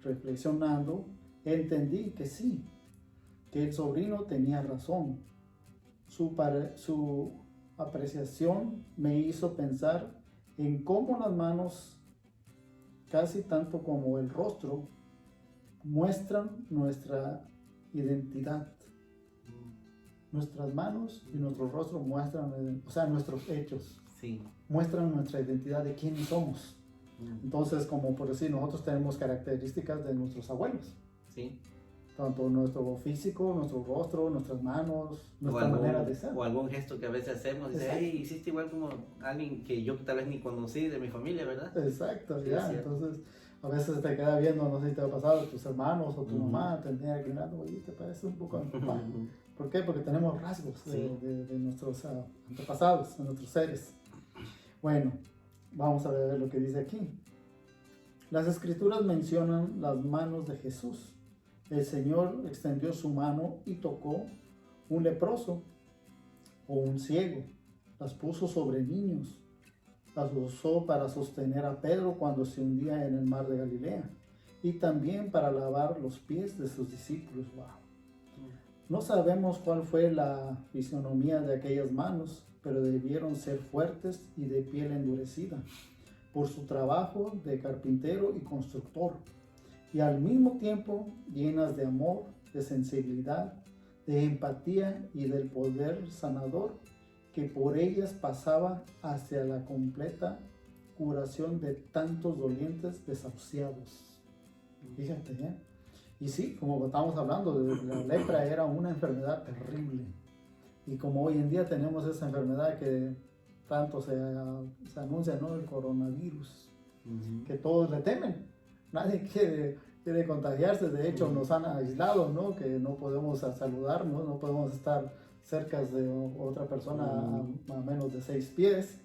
reflexionando, entendí que sí, que el sobrino tenía razón. Su apreciación me hizo pensar en cómo las manos, casi tanto como el rostro, muestran nuestra identidad. Nuestras manos y nuestro rostro muestran, o sea, nuestros hechos, sí, muestran nuestra identidad de quiénes somos. Entonces, como por decir, nosotros tenemos características de nuestros abuelos. sí. Tanto nuestro físico, nuestro rostro, nuestras manos, nuestra manera de ser. O algún gesto que a veces hacemos, dice, hey, hiciste igual como alguien que yo tal vez ni conocí de mi familia, ¿verdad? Exacto, Sí, ya. Entonces, a veces te queda viendo, no sé si te ha pasado, tus hermanos o tu mamá te tiene que mirar, oye, te parece un poco a mi papá. ¿Por qué? Porque tenemos rasgos de nuestros antepasados, de nuestros seres. Bueno, vamos a ver lo que dice aquí. Las escrituras mencionan las manos de Jesús. El Señor extendió su mano y tocó un leproso o un ciego. Las puso sobre niños. Las usó para sostener a Pedro cuando se hundía en el mar de Galilea. Y también para lavar los pies de sus discípulos. Wow. No sabemos cuál fue la fisionomía de aquellas manos, pero debieron ser fuertes y de piel endurecida, por su trabajo de carpintero y constructor, y al mismo tiempo llenas de amor, de sensibilidad, de empatía y del poder sanador que por ellas pasaba hacia la completa curación de tantos dolientes desahuciados. Fíjate, ¿eh? Y sí, como estábamos hablando, la lepra era una enfermedad terrible. Y como hoy en día tenemos esa enfermedad que tanto se anuncia, ¿no? El coronavirus, que todos le temen. Nadie quiere contagiarse. De hecho, nos han aislado, ¿no? Que no podemos saludarnos, no podemos estar cerca de otra persona a menos de 6 pies.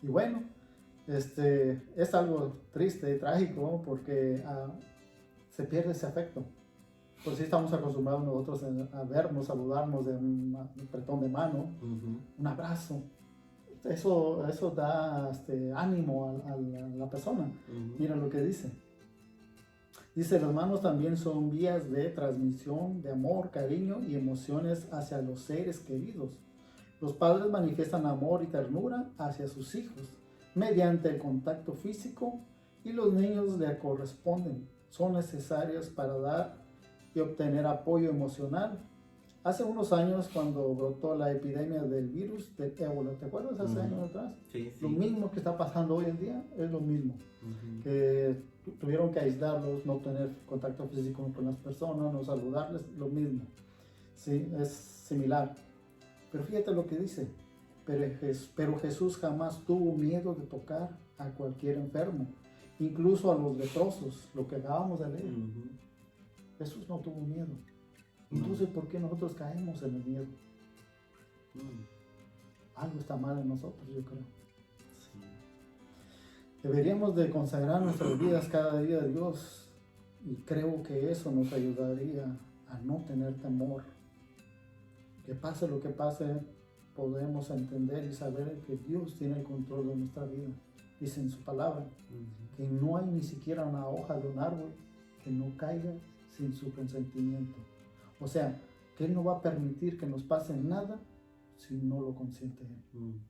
Y bueno, es algo triste, trágico, porque se pierde ese afecto. Por si estamos acostumbrados nosotros a vernos, saludarnos de un apretón de mano, un abrazo. Eso da ánimo a la persona. Mira lo que dice. Dice, las manos también son vías de transmisión de amor, cariño y emociones hacia los seres queridos. Los padres manifiestan amor y ternura hacia sus hijos mediante el contacto físico y los niños le corresponden. Son necesarias para dar y obtener apoyo emocional. Hace unos años, cuando brotó la epidemia del virus del ébola, ¿te acuerdas? Hace años atrás. Sí. Lo mismo que está pasando hoy en día es lo mismo. Que tuvieron que aislarlos, no tener contacto físico con las personas, no saludarles, lo mismo. Sí, es similar. Pero fíjate lo que dice. Pero Jesús jamás tuvo miedo de tocar a cualquier enfermo, incluso a los leprosos, lo que acabamos de leer. Jesús no tuvo miedo. Entonces, ¿por qué nosotros caemos en el miedo? Algo está mal en nosotros, yo creo. Sí. Deberíamos de consagrar nuestras vidas cada día a Dios, y creo que eso nos ayudaría a no tener temor. Que pase lo que pase, podemos entender y saber que Dios tiene el control de nuestra vida. Dice en su palabra que no hay ni siquiera una hoja de un árbol que no caiga sin su consentimiento. O sea, que Él no va a permitir que nos pase nada si no lo consiente Él.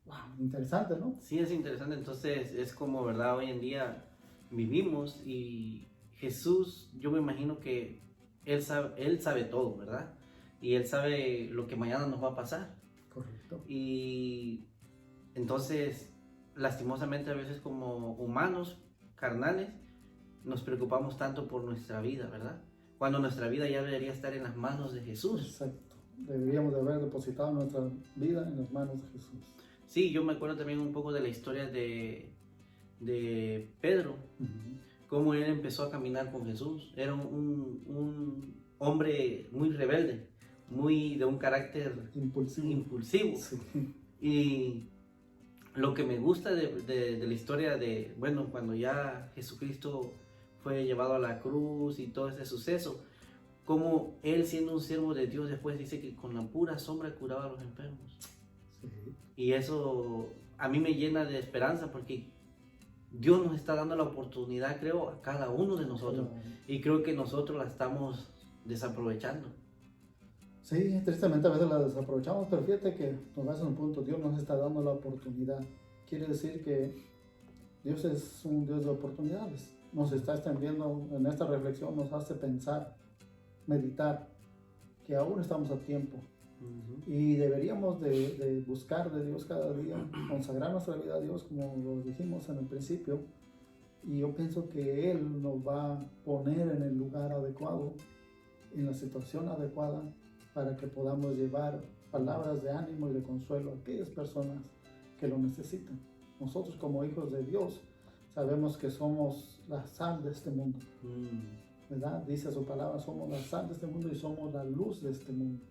Wow, interesante, ¿no? Sí, es interesante. Entonces, es como, ¿verdad? Hoy en día vivimos y Jesús, yo me imagino que Él sabe todo, ¿verdad? Y Él sabe lo que mañana nos va a pasar. Correcto. Y entonces, lastimosamente, a veces como humanos, carnales, nos preocupamos tanto por nuestra vida, ¿verdad? Cuando nuestra vida ya debería estar en las manos de Jesús. Exacto. Deberíamos de haber depositado nuestra vida en las manos de Jesús. Sí, yo me acuerdo también un poco de la historia de Pedro, cómo él empezó a caminar con Jesús. Era un hombre muy rebelde, muy de un carácter impulsivo. Sí. Y lo que me gusta de la historia de, bueno, cuando ya Jesucristo fue llevado a la cruz y todo ese suceso, como él, siendo un siervo de Dios, después dice que con la pura sombra curaba a los enfermos. Sí. Y eso a mí me llena de esperanza, porque Dios nos está dando la oportunidad, creo, a cada uno de nosotros. Y creo que nosotros la estamos desaprovechando. Sí, tristemente a veces la desaprovechamos, pero fíjate que nos vas a un punto, Dios nos está dando la oportunidad. Quiere decir que Dios es un Dios de oportunidades. Nos está extendiendo en esta reflexión, nos hace pensar, meditar, que aún estamos a tiempo. Y deberíamos de buscar de Dios cada día, consagrar nuestra vida a Dios, como lo dijimos en el principio. Y yo pienso que Él nos va a poner en el lugar adecuado, en la situación adecuada, para que podamos llevar palabras de ánimo y de consuelo a aquellas personas que lo necesitan. Nosotros como hijos de Dios sabemos que somos la sal de este mundo, ¿verdad? Dice su palabra, somos la sal de este mundo y somos la luz de este mundo.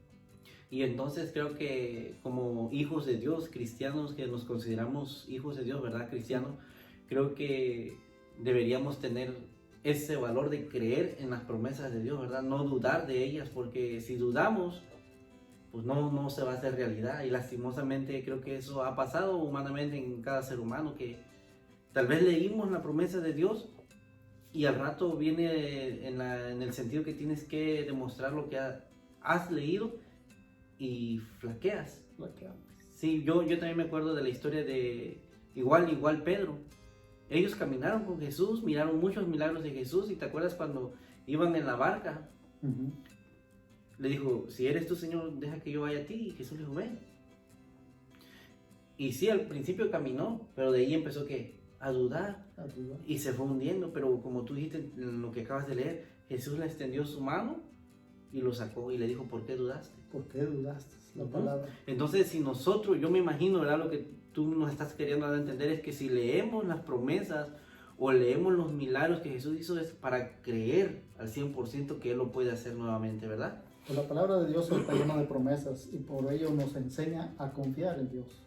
Y entonces creo que como hijos de Dios, cristianos que nos consideramos hijos de Dios, ¿verdad? Cristianos, creo que deberíamos tener ese valor de creer en las promesas de Dios, ¿verdad? No dudar de ellas, porque si dudamos, pues no se va a hacer realidad. Y lastimosamente creo que eso ha pasado humanamente en cada ser humano, que tal vez leímos la promesa de Dios y al rato viene en el sentido que tienes que demostrar lo que has leído y flaqueas. Sí, yo también me acuerdo de la historia de igual Pedro. Ellos caminaron con Jesús, miraron muchos milagros de Jesús, y te acuerdas cuando iban en la barca, le dijo, si eres tú, Señor, deja que yo vaya a ti, y Jesús le dijo, ven. Y sí, al principio caminó, pero de ahí empezó a dudar, y se fue hundiendo. Pero como tú dijiste en lo que acabas de leer, Jesús le extendió su mano y lo sacó y le dijo, ¿por qué dudaste? ¿Por qué dudaste? La palabra. Entonces, si nosotros, yo me imagino, ¿verdad? Lo que tú nos estás queriendo dar a entender es que si leemos las promesas o leemos los milagros que Jesús hizo, es para creer al 100% que Él lo puede hacer nuevamente, ¿verdad? Pues la palabra de Dios está llena de promesas y por ello nos enseña a confiar en Dios.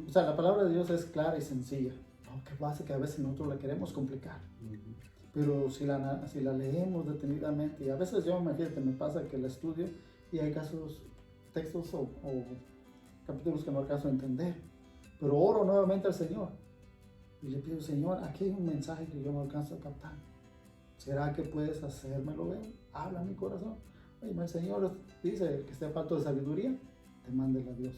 O sea, la palabra de Dios es clara y sencilla, aunque pasa que a veces nosotros la queremos complicar. Pero si la leemos detenidamente, y a veces yo me pasa que la estudio y hay textos o capítulos que no alcanzo a entender, pero oro nuevamente al Señor y le pido, Señor, aquí hay un mensaje que yo no alcanzo a captar. ¿Será que puedes hacérmelo ver? Habla a mi corazón. Oye, el Señor dice que esté falto de sabiduría, te mande a Dios.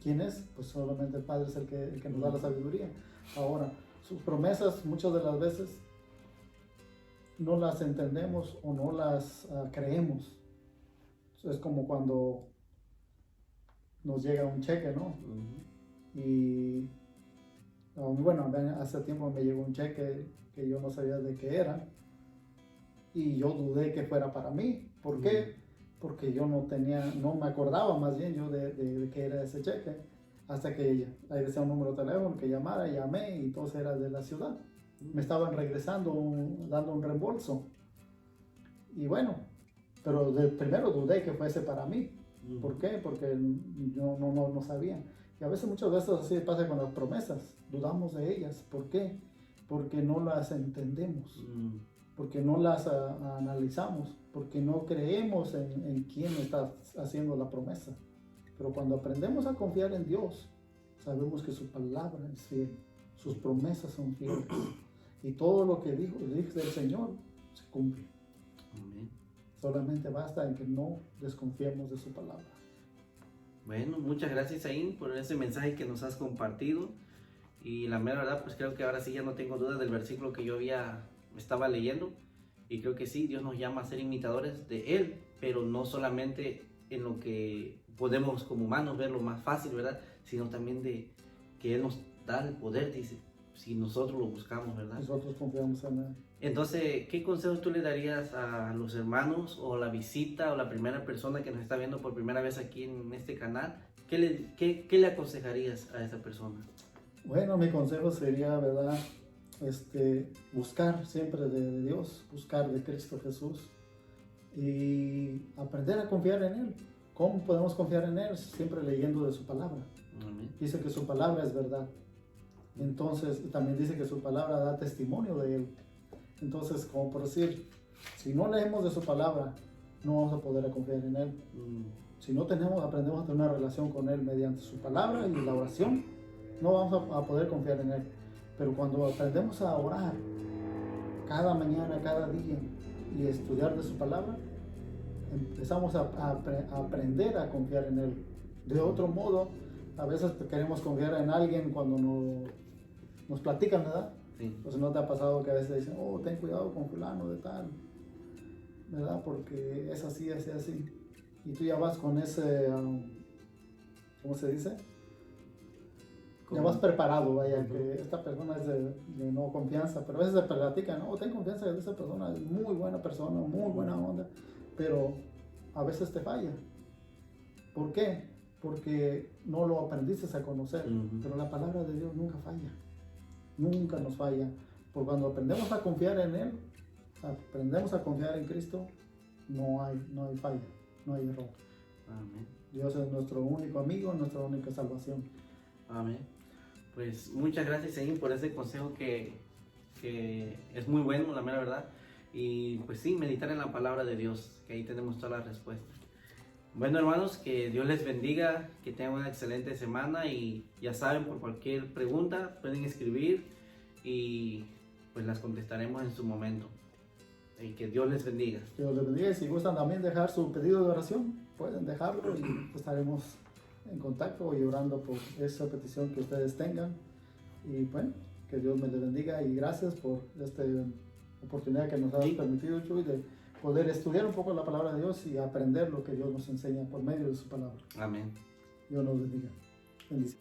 ¿Quién es? Pues solamente el Padre es el que nos da la sabiduría. Ahora, sus promesas muchas de las veces no las entendemos o no las creemos. Es como cuando nos llega un cheque, ¿no? Y bueno, hace tiempo me llegó un cheque que yo no sabía de qué era y yo dudé que fuera para mí. ¿Por qué? Porque yo no me acordaba más bien yo de qué era ese cheque, hasta que ahí decía un número de teléfono que llamara, llamé y entonces era de la ciudad. Me estaban regresando, dando un reembolso. Y bueno, pero primero dudé que fuese para mí. ¿Por qué? Porque yo no sabía. Y a veces, muchas veces así pasa con las promesas, dudamos de ellas. ¿Por qué? Porque no las entendemos, porque no las analizamos, porque no creemos en quién está haciendo la promesa. Pero cuando aprendemos a confiar en Dios, sabemos que su palabra es fiel, sus promesas son fieles. Y todo lo que dijo el Señor se cumple. Amén. Solamente basta en que no desconfiemos de su palabra. Bueno, muchas gracias, Ain, por ese mensaje que nos has compartido. Y la mera verdad, pues creo que ahora sí ya no tengo dudas del versículo que yo estaba leyendo. Y creo que sí, Dios nos llama a ser imitadores de Él, pero no solamente en lo que podemos como humanos ver lo más fácil, ¿verdad? Sino también de que Él nos da el poder, dice, si nosotros lo buscamos, ¿verdad? Nosotros confiamos en Él. Entonces, ¿qué consejos tú le darías a los hermanos o la visita o la primera persona que nos está viendo por primera vez aquí en este canal? ¿Qué le aconsejarías a esa persona? Bueno, mi consejo sería, ¿verdad? Buscar siempre de Dios, buscar de Cristo Jesús y aprender a confiar en Él. ¿Cómo podemos confiar en Él? Siempre leyendo de su palabra. Amén. Dice que su palabra es verdad. Entonces, también dice que su palabra da testimonio de Él. Entonces, como por decir, si no leemos de su palabra, no vamos a poder confiar en Él. Si no aprendemos a tener una relación con Él mediante su palabra y la oración, no vamos a poder confiar en Él. Pero cuando aprendemos a orar cada mañana, cada día, y estudiar de su palabra, empezamos a aprender a confiar en Él. De otro modo, a veces queremos confiar en alguien cuando nos platican, ¿verdad? Sí. Pues no te ha pasado que a veces dicen, oh, ten cuidado con fulano de tal, ¿verdad? Porque es así, así, así. Y tú ya vas con ese, ¿cómo se dice? Ya vas preparado, vaya, que esta persona es de no confianza, pero a veces se platican, oh, ten confianza de esa persona, es muy buena persona, muy buena onda, pero a veces te falla. ¿Por qué? Porque no lo aprendiste a conocer, pero la palabra de Dios nunca falla, nunca nos falla, porque cuando aprendemos a confiar en Él, aprendemos a confiar en Cristo, no hay falla, no hay error. Amén. Dios es nuestro único amigo, nuestra única salvación. Amén. Pues muchas gracias, Señor, por ese consejo que es muy bueno, la mera verdad. Y pues sí, meditar en la palabra de Dios, que ahí tenemos todas las respuestas. Bueno, hermanos, que Dios les bendiga, que tengan una excelente semana y ya saben, por cualquier pregunta pueden escribir y pues las contestaremos en su momento. Y que Dios les bendiga. Que Dios les bendiga, y si gustan también dejar su pedido de oración, pueden dejarlo y estaremos en contacto y orando por esa petición que ustedes tengan. Y bueno, que Dios me les bendiga y gracias por esta oportunidad que nos ha permitido, Chuy, de poder estudiar un poco la palabra de Dios y aprender lo que Dios nos enseña por medio de su palabra. Amén. Dios nos bendiga. Bendiciones.